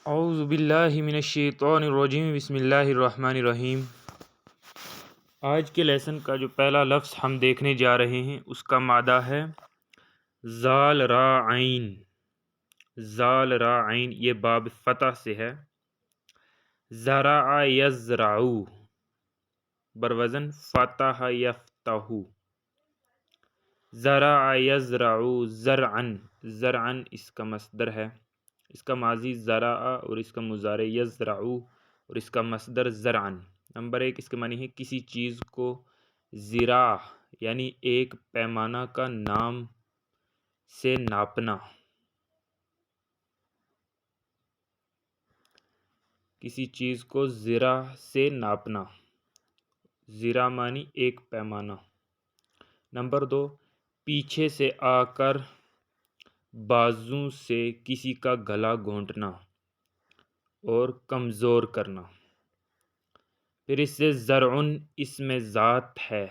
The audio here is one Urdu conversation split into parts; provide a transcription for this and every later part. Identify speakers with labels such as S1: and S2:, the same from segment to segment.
S1: اعوذ باللہ من الشیطان الرجیم بسم اللہ الرحمن الرحیم۔ آج کے لیسن کا جو پہلا لفظ ہم دیکھنے جا رہے ہیں اس کا مادہ ہے زال را عین۔ زال را عین یہ باب فتح سے ہے۔ زرع یزرعو بروزن فتح یفتح۔ زرع یزرعو زرعن، زرعن اس کا مصدر ہے، اس کا ماضی زرع اور اس کا مضارع یزرعو اور اس کا مصدر زرعن۔ نمبر 1 اس کے معنی ہے کسی چیز کو ذراع یعنی ایک پیمانہ کا نام سے ناپنا۔ کسی چیز کو ذراع سے ناپنا، ذراع معنی ایک پیمانہ۔ نمبر 2 پیچھے سے آ کر بازو سے کسی کا گلا گھونٹنا اور کمزور کرنا۔ پھر اس سے زرعن اس میں ذات ہے۔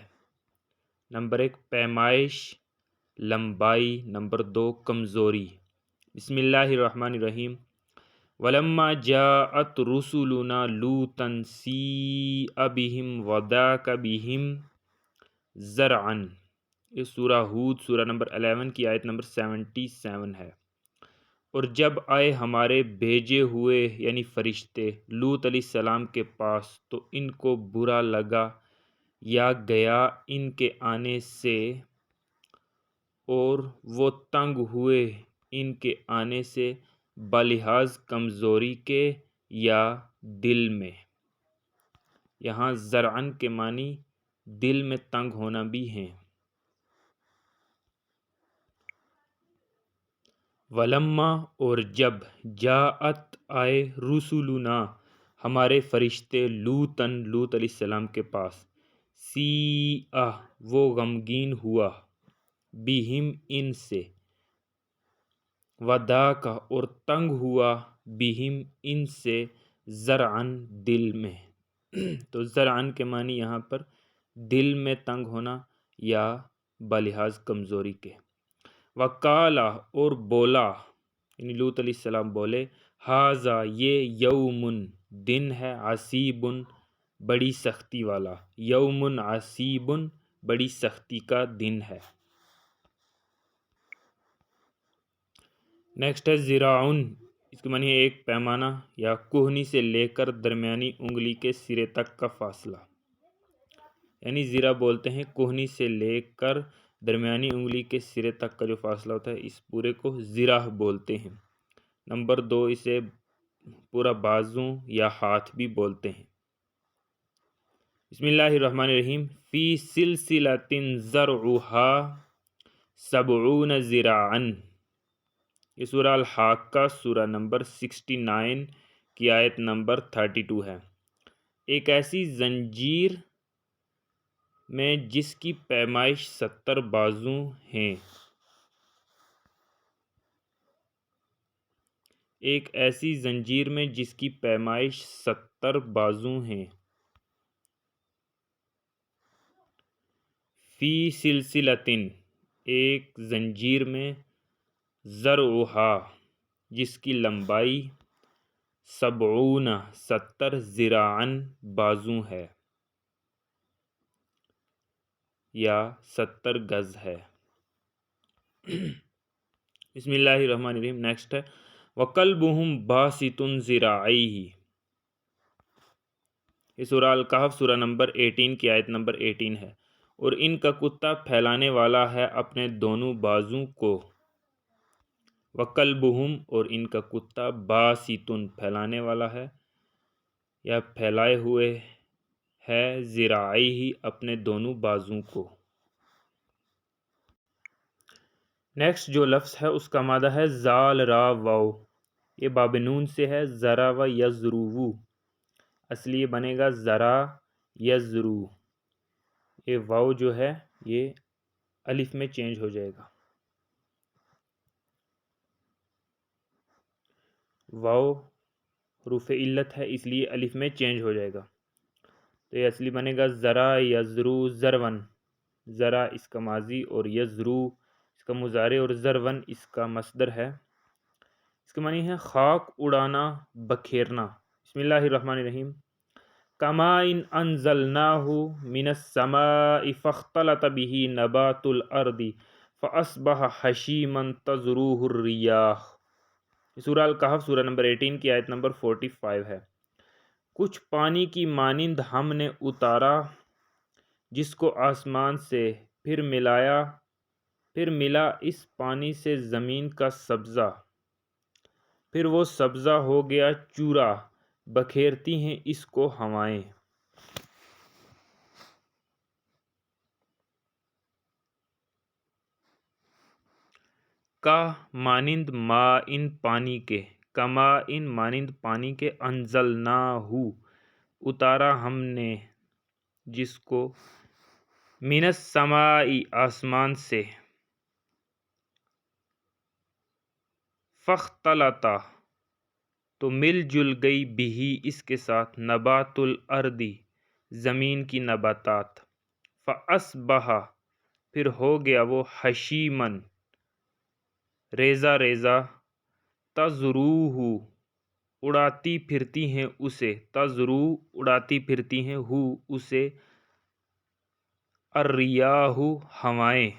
S1: نمبر 1 پیمائش لمبائی، نمبر 2 کمزوری۔ بسم اللہ الرحمن الرحیم۔ وَلَمَّا جَاءَتْ رُسُلُنَا لُوطًا سِیءَ بِهِمْ وَضَاقَ بِهِمْ ذَرْعًا۔ یہ سورہ ہود سورہ نمبر 11 کی آیت نمبر 77 ہے۔ اور جب آئے ہمارے بھیجے ہوئے یعنی فرشتے لوط علیہ السلام کے پاس تو ان کو برا لگا یا گیا ان کے آنے سے، اور وہ تنگ ہوئے ان کے آنے سے بلحاظ کمزوری کے یا دل میں۔ یہاں زرعن کے معنی دل میں تنگ ہونا بھی ہیں۔ ولما اور جب جاءت آئے رسولنا ہمارے فرشتے لوطن لوط علیہ السلام کے پاس، سیئہ وہ غمگین ہوا، بہم ان سے، وضاق اور تنگ ہوا، بہم ان سے، زرعن دل میں۔ تو زرعن کے معنی یہاں پر دل میں تنگ ہونا یا بلحاظ کمزوری کے۔ وقالا اور بولا یعنی لوط علیہ السلام بولے، ھذا یہ یومن دن ہے، عصیبن بڑی سختی والا، یومن عصیبن بڑی سختی کا دن ہے۔ نیکسٹ ہے ذراعن، اس کے معنی ہے ایک پیمانہ یا کوہنی سے لے کر درمیانی انگلی کے سرے تک کا فاصلہ، یعنی ذرا بولتے ہیں کوہنی سے لے کر درمیانی انگلی کے سرے تک کا جو فاصلہ ہوتا ہے اس پورے کو ذراع بولتے ہیں۔ نمبر 2 اسے پورا بازو یا ہاتھ بھی بولتے ہیں۔ بسم اللہ الرحمن الرحیم۔ فی سلسلۃ ذرعها 70 ذراعا۔ یہ سورہ الحاقہ سورہ نمبر 69 کی آیت نمبر 32 ہے۔ ایک ایسی زنجیر میں جس کی پیمائش 70 بازو ہیں، ایک ایسی زنجیر میں جس کی پیمائش 70 بازو ہیں۔ فی سلسلۃ ایک زنجیر میں، ذرعها جس کی لمبائی، 70 ذراعاً بازو ہے یا 70 گز ہے۔ بسم اللہ الرحمن الرحیم۔ نیکسٹ ہے وَقَلْبُهُمْ بَاسِطٌ ذِرَاعَیْہِ۔ یہ سورہ الکہف سورہ نمبر 18 کی آیت نمبر 18 ہے۔ اور ان کا کتا پھیلانے والا ہے اپنے دونوں بازو کو۔ وَقَلْبُهُمْ اور ان کا کتا باسطٌ پھیلانے والا ہے یا پھیلائے ہوئے ہے، ذراعیہ اپنے دونوں بازو کو۔ نیکسٹ جو لفظ ہے اس کا مادہ ہے زال را واو۔ یہ باب نون سے ہے، ذرا و یزرو، اصلی یہ بنے گا ذرا یزرو۔ یہ واو جو ہے یہ الف میں چینج ہو جائے گا، واو حروف علت ہے اس لیے الف میں چینج ہو جائے گا۔ تو یہ اصلی بنے گا ذرا یزرو ذرون، ذرا اس کا ماضی اور یزرو اس کا مضارع اور ذرون اس کا مصدر ہے۔ اس کے معنی ہے خاک اڑانا، بکھیرنا۔ بسم اللہ الرحمن الرحیم۔ کماء انزلناہ من السماء فاختلط به نبات الارض فاصبح حشیما تذروہ الریاح۔ سورہ الکہف سورہ نمبر 18 کی آیت نمبر 45 ہے۔ کچھ پانی کی مانند ہم نے اتارا جس کو آسمان سے، پھر ملا اس پانی سے زمین کا سبزہ، پھر وہ سبزہ ہو گیا چورا، بکھیرتی ہیں اس کو ہوائیں۔ کا مانند ما ان پانی کے، کما ان مانند پانی کے، انزلناہ اتارا ہم نے جس کو، من السماء آسمان سے، فاختلط تو مل جل گئی بھی اس کے ساتھ، نبات الارض زمین کی نباتات، فاصبح پھر ہو گیا وہ، حشیمن ریزہ ریزہ، تذروہ اڑاتی پھرتی ہیں اسے، تذرو اڑاتی پھرتی ہیں اسے، الریاح ہوائیں۔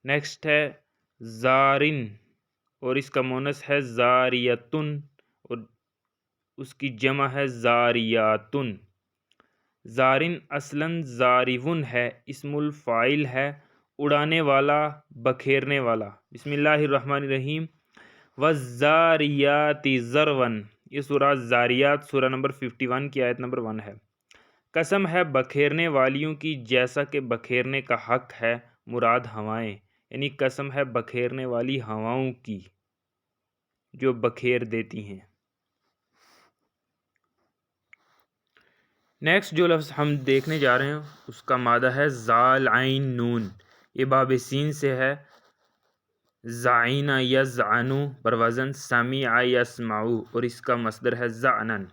S1: نیکسٹ ہے زارن، اور اس کا مونس ہے زاریتن، اور اس کی جمع ہے زاریاتن۔ زارن اصلاً زارون ہے، اسم الفاعل ہے، اڑانے والا، بکھیرنے والا۔ بسم اللہ الرحمن الرحیم۔ والزاریات ذروا، یہ سورہ زاریات سورہ نمبر 51 کی آیت نمبر 1 ہے۔ قسم ہے بکھیرنے والیوں کی، جیسا کہ بکھیرنے کا حق ہے، مراد ہوائیں، یعنی قسم ہے بکھیرنے والی ہواؤں کی جو بکھیر دیتی ہیں۔ نیکسٹ جو لفظ ہم دیکھنے جا رہے ہیں اس کا مادہ ہے زال عین نون، یہ باب سین سے ہے۔ زعین یزعنو بر وزن سمیع یسمعو، اور اس کا مصدر ہے زعنن۔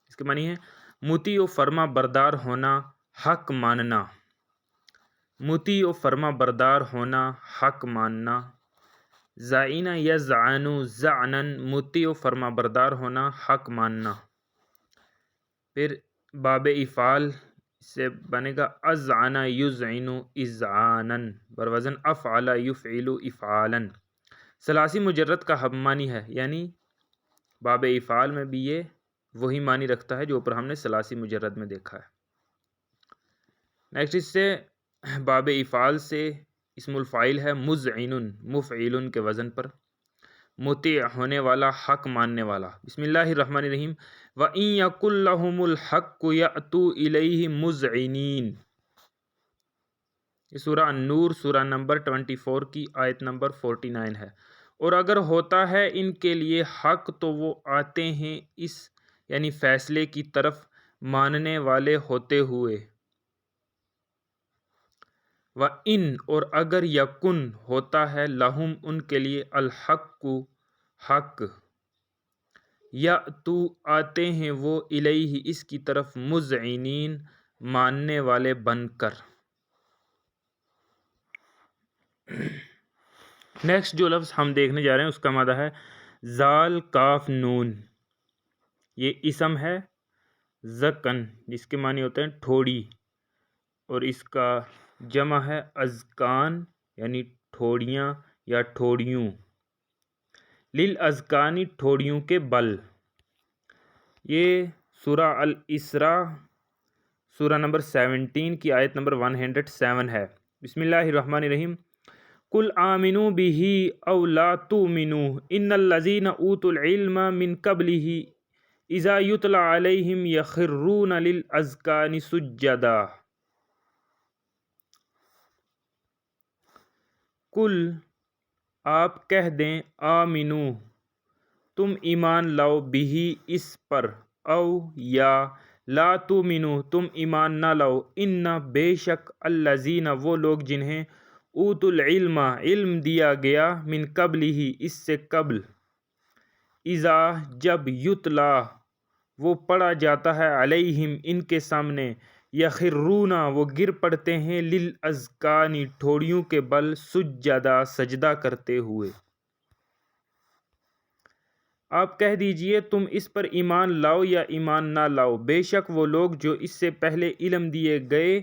S1: اس کے معنی ہے مطیع و فرما بردار ہونا، حق ماننا، مطیع و فرما بردار ہونا، حق ماننا۔ زعین یزعنو زعنن، مطیع و فرما بردار ہونا، حق ماننا۔ پھر باب افعال سے بنے گا اذعن یذعن اذعانن بر وزن افعل یفعل افعالا۔ ثلاثی مجرد کا ہم معنی ہے، یعنی باب افعال میں بھی یہ وہی معنی رکھتا ہے جو اوپر ہم نے ثلاثی مجرد میں دیکھا ہے۔ نیکسٹ اس سے باب افعال سے اسم الفاعل ہے مذعن، مفعل کے وزن پر، مطیع ہونے والا، حق ماننے والا۔ بسم اللہ الرحمن الرحیم۔ وَإِن يَكُن لَّهُمُ الْحَقُّ يَأْتُوا إِلَيْهِ مُذْعِنِينَ، یہ سورہ النور سورہ نمبر 24 کی آیت نمبر 49 ہے۔ اور اگر ہوتا ہے ان کے لیے حق تو وہ آتے ہیں اس یعنی فیصلے کی طرف ماننے والے ہوتے ہوئے۔ وَإِن اور اگر یکن ہوتا ہے، لہم ان کے لیے، الحق حق، یأتو آتے ہیں وہ، الیہ اس کی طرف، مذعنین ماننے والے بن کر۔ نیکسٹ جو لفظ ہم دیکھنے جا رہے ہیں اس کا مادہ ہے زال کاف نون، یہ اسم ہے زکن جس کے معنی ہوتے ہیں ٹھوڑی، اور اس کا جمع ہے اذکان یعنی ٹھوڑیاں یا ٹھوڑیوں۔ للاذکان ٹھوڑیوں کے بل، یہ سورہ الاسراء سورہ نمبر 17 کی آیت نمبر 107 ہے۔ بسم اللہ الرحمن الرحیم۔ قل آمنوا به او لا تؤمنوا ان الذين اوتوا العلم من قبله اذا يتلى عليهم يخرون للاذقان سجدا۔ قل آپ کہہ دیں، آمنو تم ایمان لاؤ، بھی اس پر، او یا لا تؤمنو تم ایمان نہ لاؤ، ان بے شک الذین وہ لوگ جنہیں اوت العلم علم دیا گیا، من قبلہ اس سے قبل، اذا جب، یتلا وہ پڑھا جاتا ہے، علیہم ان کے سامنے، یخرون وہ گر پڑتے ہیں، للاذقان ٹھوڑیوں کے بل، سجدا سجدہ کرتے ہوئے۔ آپ کہہ دیجئے تم اس پر ایمان لاؤ یا ایمان نہ لاؤ، بے شک وہ لوگ جو اس سے پہلے علم دیے گئے،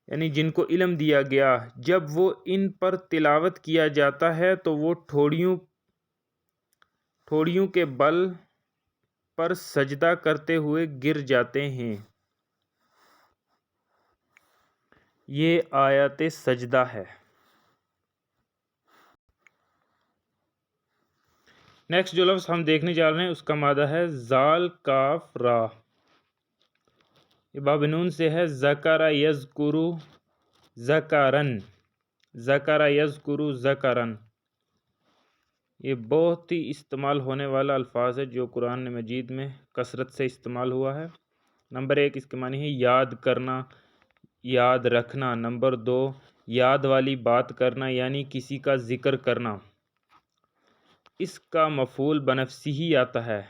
S1: یعنی جن کو علم دیا گیا، جب وہ ان پر تلاوت کیا جاتا ہے تو وہ ٹھوڑیوں کے بل پر سجدہ کرتے ہوئے گر جاتے ہیں۔ یہ آیت سجدہ ہے۔ نیکسٹ جو لفظ ہم دیکھنے جا رہے ہیں اس کا مادہ ہے زال کاف را، یہ باب نون سے ہے۔ ذکر یذکر ذکرن، ذکر یذکر ذکرن، یہ بہت ہی استعمال ہونے والا الفاظ ہے جو قرآن مجید میں کثرت سے استعمال ہوا ہے۔ نمبر 1 اس کے معنی ہے یاد کرنا، یاد رکھنا۔ نمبر 2 یاد والی بات کرنا یعنی کسی کا ذکر کرنا، اس کا مفعول بنفسہ ہی آتا ہے۔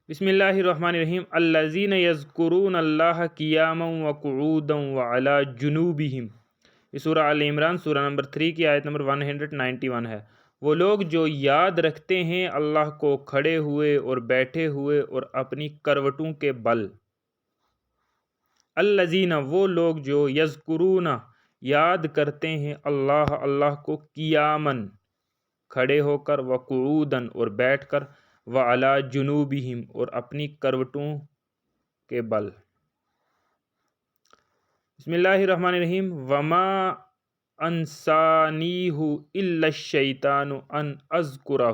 S1: بسم اللہ الرحمن الرحیم۔ الذین یذکرون اللہ قیاما وقعودا وعلی جنوبہم، یہ سورہ آل عمران سورہ نمبر 3 کی آیت نمبر 191 ہے۔ وہ لوگ جو یاد رکھتے ہیں اللہ کو کھڑے ہوئے اور بیٹھے ہوئے اور اپنی کروٹوں کے بل۔ الذین وہ لوگ جو یذکرون یاد کرتے ہیں اللہ کو قیاماً کھڑے ہو کر، وقعوداً اور بیٹھ کر، وعلی جنوبہم اور اپنی کروٹوں کے بل۔ بسم اللہ الرحمن الرحیم۔ وما انسانیہ الا الشیطان ان اذکرہ،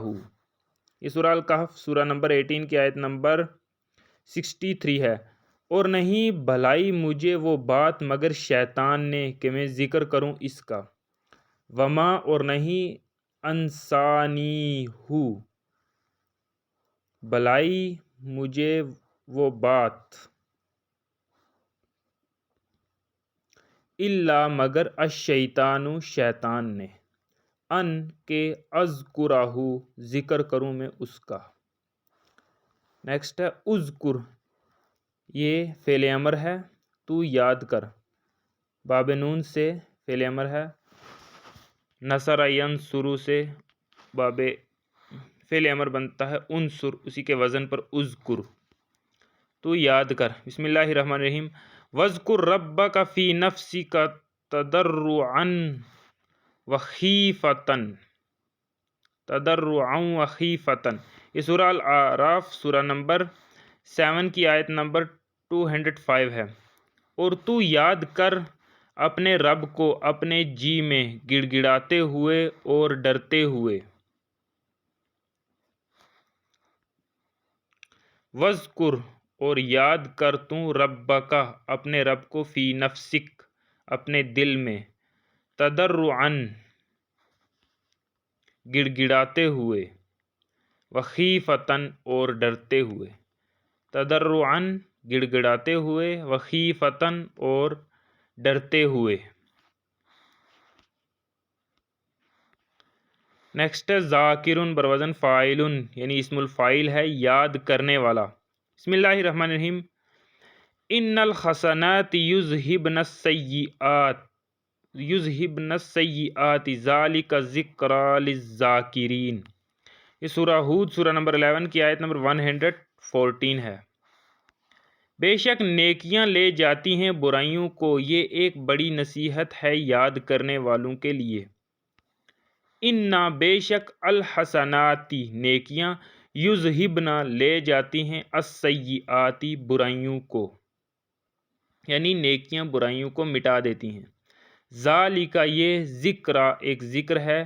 S1: یہ سورہ الکہف سورہ نمبر 18 کی آیت نمبر 63 ہے۔ اور نہیں بھلائی مجھے وہ بات مگر شیطان نے کہ میں ذکر کروں اس کا۔ وما اور نہیں انسانیہ بھلائی مجھے وہ بات، الا مگر الشیطان شیطان نے، ان کے اذکرہ ذکر کروں میں اس کا۔ نیکسٹ ہے اذکر، یہ فعل امر ہے، تو یاد کر، باب نون سے فعل امر ہے۔ نصر ینصر سے باب فعل امر بنتا ہے انصر، اسی کے وزن پر اذکر، تو یاد کر۔ بسم اللہ الرحمن الرحیم۔ وَاذْكُرْ رَبَّكَ فِي نَفْسِكَ تَضَرُّعًا وَخِیفَةً، یہ سورہ الاعراف سورہ نمبر 7 کی آیت نمبر 205 ہے۔ اور تو یاد کر اپنے رب کو اپنے جی میں گڑ گڑاتے ہوئے اور ڈرتے ہوئے۔ وَاذْكُرْ اور یاد کر تو ربک اپنے رب کو، فی نفسک اپنے دل میں، تضرعاً گڑ گڑاتے ہوئے، وخیفتاً اور ڈرتے ہوئے۔ تضرعاً گڑ گڑاتے ہوئے، وخیفتاً اور ڈرتے ہوئے۔ نیکسٹ ہے ذاکر بروزن فاعل، یعنی اسم الفاعل ہے، یاد کرنے والا۔ بسم اللہ الرحمن الرحیم۔ ان الحسنات یذہبن السیئات ذالک ذکریٰ للذاکرین، یہ سورہ ہود سورہ نمبر 11 کی آیت نمبر 114 ہے۔ بے شک نیکیاں لے جاتی ہیں برائیوں کو، یہ ایک بڑی نصیحت ہے یاد کرنے والوں کے لیے۔ انا بے شک الحسنات نیکیاں، یذہبن لے جاتی ہیں، السیئات برائیوں کو، یعنی نیکیاں برائیوں کو مٹا دیتی ہیں۔ ذالک یہ ذکریٰ ایک ذکر ہے،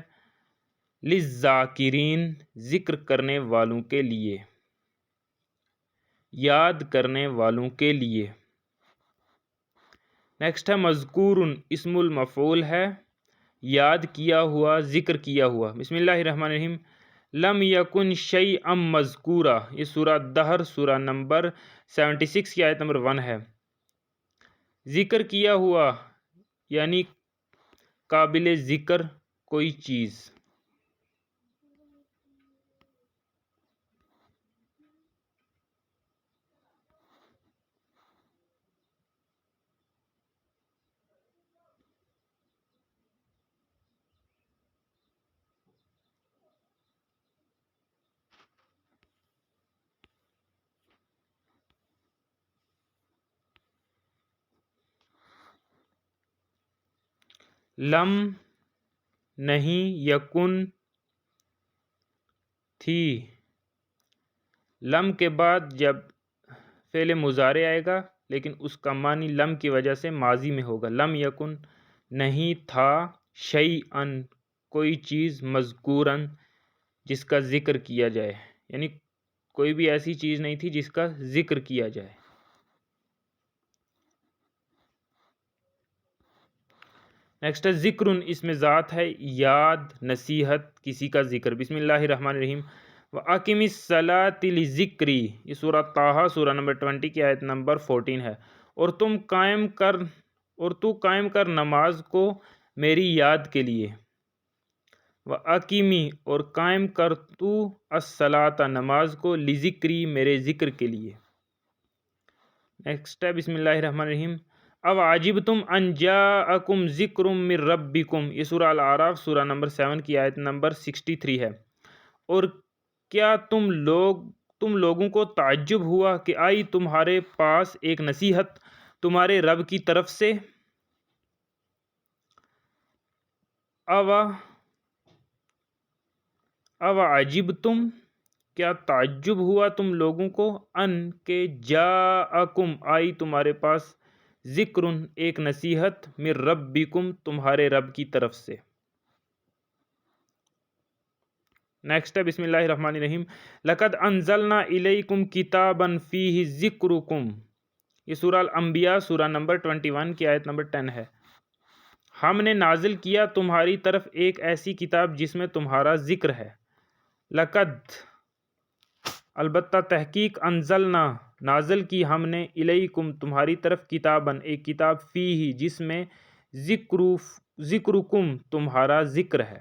S1: للذاکرین ذکر کرنے والوں کے لیے، یاد کرنے والوں کے لیے۔ نیکسٹ ہے مذکور، اسم المفعول ہے، یاد کیا ہوا، ذکر کیا ہوا۔ بسم اللہ الرحمن الرحیم۔ لم یکن شیئا مذکورا، یہ سورہ دہر سورہ نمبر 76 کی آیت نمبر 1 ہے۔ ذکر کیا ہوا یعنی قابل ذکر کوئی چیز۔ لم نہیں، یکن تھی، لم کے بعد جب فعل مضارع آئے گا لیکن اس کا معنی لم کی وجہ سے ماضی میں ہوگا. لم یکن نہیں تھا، شیئن کوئی چیز، مذکورن جس کا ذکر کیا جائے، یعنی کوئی بھی ایسی چیز نہیں تھی جس کا ذکر کیا جائے. نیکسٹ ہے ذکر، اس میں ذات ہے، یاد، نصیحت، کسی کا ذکر. بسم اللہ الرحمن الرحیم. وَأَقِمِ الصَّلَاةَ لِذِكْرِي، یہ سورہ طٰہٰ سورہ نمبر 20 کی آیت نمبر 14 ہے. اور تو قائم کر نماز کو میری یاد کے لیے. وَأَقِمِ اور قائم کر تو الصَّلَاةَ نماز کو، لِذِكْرِي میرے ذکر کے لیے. نیکسٹ ہے بسم اللہ الرحمن الرحیم. او عجبتم ان جاءکم ذکر من ربکم، یہ سورہ الاعراف سورہ نمبر 7 کی آیت نمبر 63 ہے. اور کیا تم لوگوں کو تعجب ہوا کہ آئی تمہارے پاس ایک نصیحت تمہارے رب کی طرف سے. او عجبتم کیا تعجب ہوا تم لوگوں کو، ان کہ جاءکم آئی تمہارے پاس، ذکر ایک نصیحت، من ربکم تمہارے رب کی طرف سے. نیکسٹ ہے بسم اللہ الرحمن الرحیم. لقد انزلنا الیکم کتابا فیہ ذکرکم، یہ سورہ الانبیاء سورہ نمبر 21 کی آیت نمبر 10 ہے. ہم نے نازل کیا تمہاری طرف ایک ایسی کتاب جس میں تمہارا ذکر ہے. لقد البتہ تحقیق، انزلنا نازل کی ہم نے، الیکم تمہاری طرف، کتاباً ایک کتاب، فیہ جس میں، ذکرکم تمہارا ذکر ہے.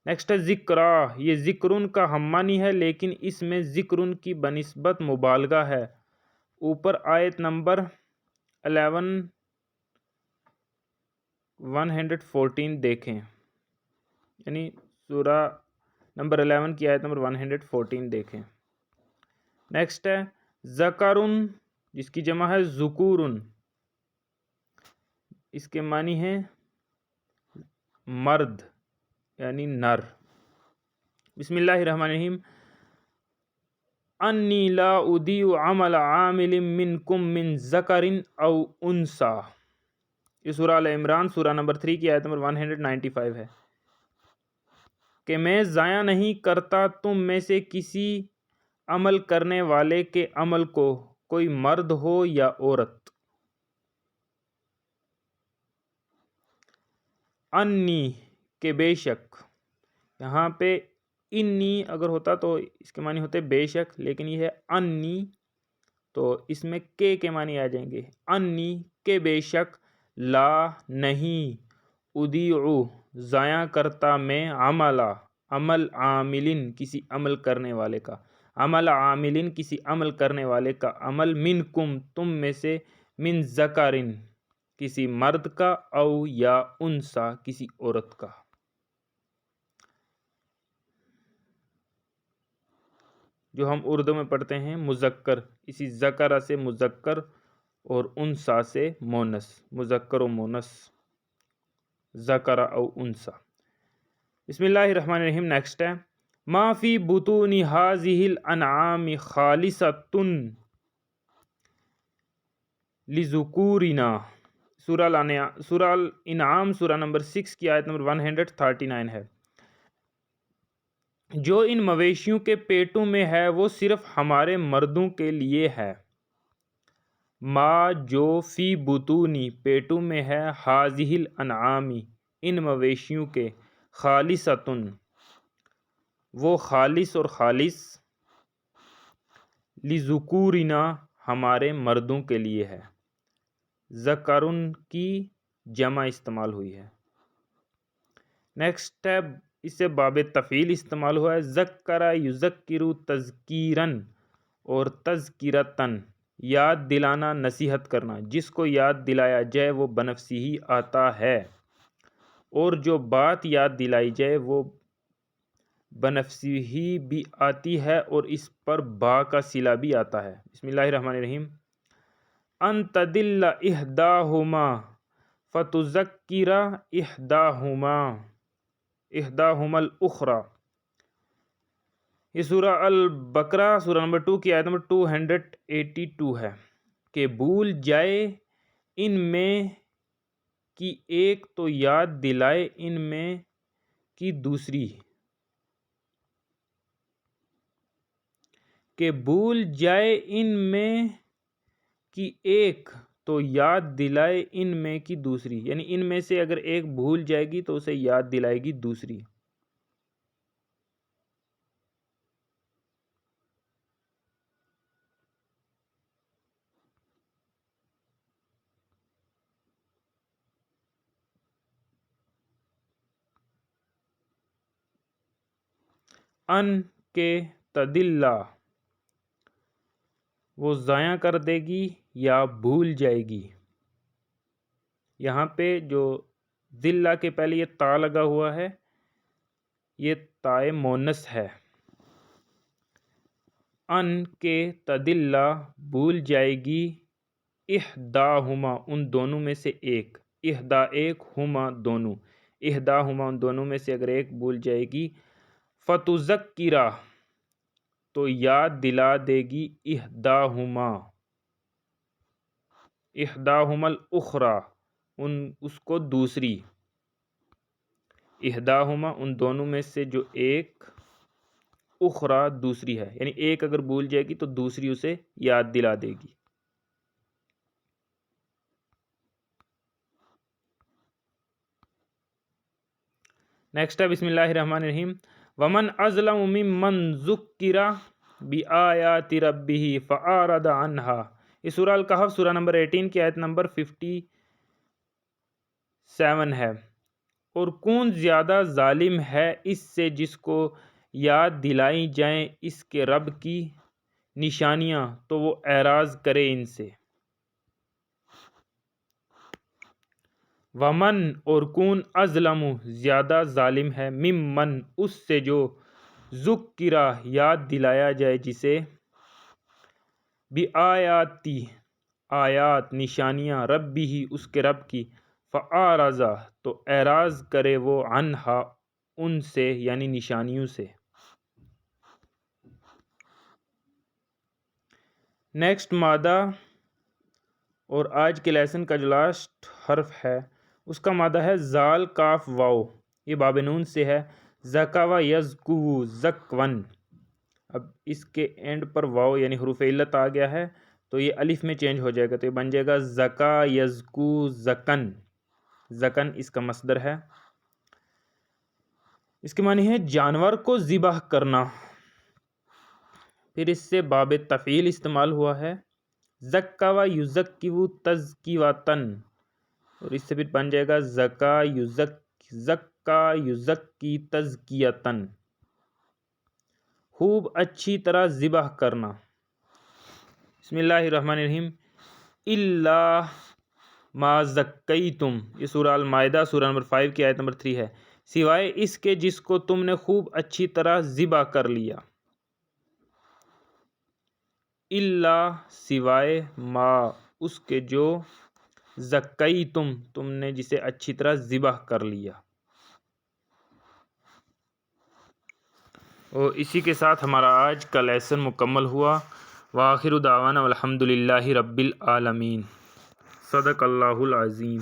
S1: نیکسٹ ہے ذکرا، یہ ذکرن کا ہم معنی ہے لیکن اس میں ذکرن کی بنسبت مبالغہ ہے. اوپر آیت نمبر 114 دیکھیں، یعنی سورہ نمبر 11 کی آیت نمبر 114 دیکھیں. نیکسٹ ہے ذکرن، جس کی جمع ہے ذکورن، اس کے معنی ہے مرد یعنی نر. بسم اللہ الرحمن الرحیم. انی لا اضیع عمل عامل منکم من ذکر او انثی، یہ سورہ آل عمران سورہ نمبر 3 کی آیت نمبر 195 ہے. کہ میں ضائع نہیں کرتا تم میں سے کسی عمل کرنے والے کے عمل کو، کوئی مرد ہو یا عورت. انی کہ بے شک، یہاں پہ انی اگر ہوتا تو اس کے معنی ہوتے بے شک، لیکن یہ ہے انی تو اس میں کے معنی آ جائیں گے. انی کہ بے شک، لا نہیں، اضیع ضائع کرتا میں، عمل عاملن کسی عمل کرنے والے کا، عمل عاملن کسی عمل کرنے والے کا عمل، منکم تم میں سے، من ذکرن کسی مرد کا، او یا انثی کسی عورت کا. جو ہم اردو میں پڑھتے ہیں مذکر، اسی ذکر سے مذکر اور انثی سے مونس، مذکر و مونس، ذکر او انثی. بسم اللہ الرحمن الرحیم. نیکسٹ ہے ما فی بطون ھذہ الانعام خالصۃ لذکورنا، سورہ الانعام سورہ نمبر 6 کی آیت نمبر 139 ہے. جو ان مویشیوں کے پیٹوں میں ہے وہ صرف ہمارے مردوں کے لیے ہے. ما جو، فی بطونی پیٹوں میں ہے، ھذہ الانعام ان مویشیوں کے، خالصۃ وہ خالص اور خالص، لذکورنا ہمارے مردوں کے لیے ہے. ذکرن کی جمع استعمال ہوئی ہے. نیکسٹ ہے اس سے باب تفعیل استعمال ہوا ہے. ذکر یذکر تذکیرن اور تذکرتن، یاد دلانا، نصیحت کرنا. جس کو یاد دلایا جائے وہ بنفسی ہی آتا ہے، اور جو بات یاد دلائی جائے وہ بنفسی ہی بھی آتی ہے، اور اس پر با کا صلہ بھی آتا ہے. بسم اللہ الرحمن الرحیم. ان تدل احداہما فتذکر احداہما الاخری۔ یہ سورہ البقرہ سورہ نمبر 2 کی آیت نمبر 282 ہے کہ بھول جائے ان میں کی ایک تو یاد دلائے ان میں کی دوسری، کہ بھول جائے ان میں کی ایک تو یاد دلائے ان میں کی دوسری، یعنی ان میں سے اگر ایک بھول جائے گی تو اسے یاد دلائے گی دوسری۔ ان کے تدلّہ وہ ضائع کر دے گی یا بھول جائے گی۔ یہاں پہ جو ذلہ کے پہلے یہ تا لگا ہوا ہے، یہ تائے مونس ہے۔ ان کے تدلّہ بھول جائے گی احداہما ان دونوں میں سے ایک، احدا ایک، ہما دونوں، احداہما ان دونوں میں سے اگر ایک بھول جائے گی، فتذکرہ تو یاد دلا دے گی احداہما الاخری اس کو دوسری، احداہما ان دونوں میں سے جو ایک، اخری دوسری ہے، یعنی ایک اگر بھول جائے گی تو دوسری اسے یاد دلا دے گی۔ نیکسٹ ہے بسم اللہ الرحمن الرحیم، ومن اظلم ممن ذکر بآیات ربہ فاعرض عنہا۔ یہ سورہ الکہف سورہ نمبر 18 کی آیت نمبر 57 ہے۔ اور کون زیادہ ظالم ہے اس سے جس کو یاد دلائی جائیں اس کے رب کی نشانیاں تو وہ اعراض کرے ان سے۔ ومن اور کون اظلم زیادہ ظالم ہے ممن اس سے جو ذکرہ یاد دلایا جائے جسے بآیاتی آیات نشانیاں ربہ اس کے رب کی، فاعرض تو اعراض کرے وہ عنہا ان سے یعنی نشانیوں سے۔ نیکسٹ مادہ اور آج کے لیسن کا جو لاسٹ حرف ہے اس کا مادہ ہے زال کاف واو، یہ باب نون سے ہے، زکوا یزکو زکون۔ اب اس کے اینڈ پر واو یعنی حروف علت آ گیا ہے تو یہ الف میں چینج ہو جائے گا، تو یہ بن جائے گا زکا یزکو زکن۔ زکن اس کا مصدر ہے۔ اس کے معنی ہے جانور کو ذبح کرنا۔ پھر اس سے باب تفعیل استعمال ہوا ہے، زکوا یزکو تزکیوتن، اور اس سے پھر بن جائے گا زکا یزکی تزکیتن، خوب اچھی طرح ذبح کرنا۔ بسم اللہ الرحمن الرحیم، الا ما زکیتم، یہ سورہ المائدہ سورہ نمبر 5 کی آیت نمبر 3 ہے، سوائے اس کے جس کو تم نے خوب اچھی طرح ذبح کر لیا۔ الا سوائے ما اس کے جو زکیتم تم نے جسے اچھی طرح ذبح کر لیا۔ اور اسی کے ساتھ ہمارا آج کا لیسن مکمل ہوا۔ وآخر دعوانا والحمد للہ رب العالمین۔ صدق اللہ العظیم۔